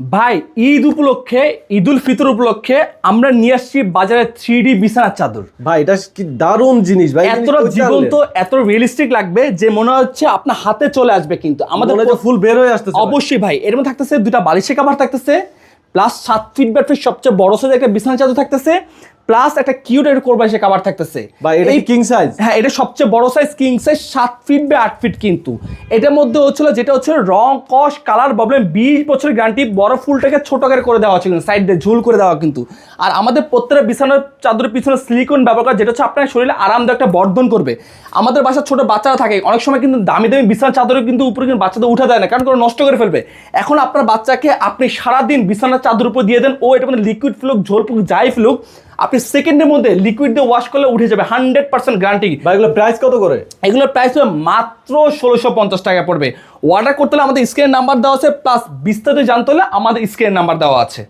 ভাই ঈদ উপলক্ষে ঈদুল ফিতর উপলক্ষে আমরা নিয়ে আসছি বাজারে 3D বিছানার চাদর। ভাই এটা কি দারুণ জিনিস ভাই, এতটা জীবন্ত এত রিয়েলিস্টিক লাগবে যে মনে হচ্ছে আপনার হাতে চলে আসবে। কিন্তু আমাদের ফুল বের হয়ে আসতেছে। অবশ্যই ভাই, এর মধ্যে থাকতেছে দুটা বালিশের কভার থাকতেছে, প্লাস 7 ফিট বাই ফিট সবচেয়ে বড় সাইজের একটা বিছানার চাদর থাকতেছে, প্লাস একটা কিউট এর কোরবানি কভার থাকতেছে। ভাই এটা কি কিং সাইজ? হ্যাঁ, এটা সবচেয়ে বড় size king size 7 feet by 8 feet. কিন্তু এটার মধ্যে হচ্ছিল যেটা হচ্ছে রং কস কালার প্রবলেম 20 বছরের গ্যারান্টি, বড় ফুলটাকে ছোট করে দেওয়া হচ্ছে কিন্তু সাইড দিয়ে ঝুল করে দেওয়া। কিন্তু আর আমাদের প্রত্যেকটা বিছানার চাদরের পিছনে সিলিকন ব্যবহার করা, যেটা হচ্ছে আপনার শরীরে আরামদায়ক একটা বর্ধন করবে। আমাদের বাসার ছোট বাচ্চারা থাকে, অনেক সময় কিন্তু দামি দামি বিছানার চাদরে কিন্তু উপরে কিন্তু বাচ্চাদের উঠা দেয় না, কারণ করে নষ্ট করে ফেলবে। এখন আপনার বাচ্চাকে আপনি সারাদিন বিছানার চাদর উপর দিয়ে দেন, ও এটা মানে লিকুইড ফ্লুক ঝোল ফ্লুক যাই ফ্লুক, আপনি সেকেন্ডের মধ্যে লিকুইড দিয়ে ওয়াশ করলে উঠে যাবে 100% গ্যারান্টি। ভাই এগুলো প্রাইস কত করে? এগুলোর প্রাইস হবে মাত্র 1650 টাকা পড়বে। অর্ডার করতে হলে আমাদের স্ক্রিনের নাম্বার দেওয়া আছে, প্লাস বিস্তারিত জানতে হলে আমাদের স্ক্রিনের নাম্বার দেওয়া আছে।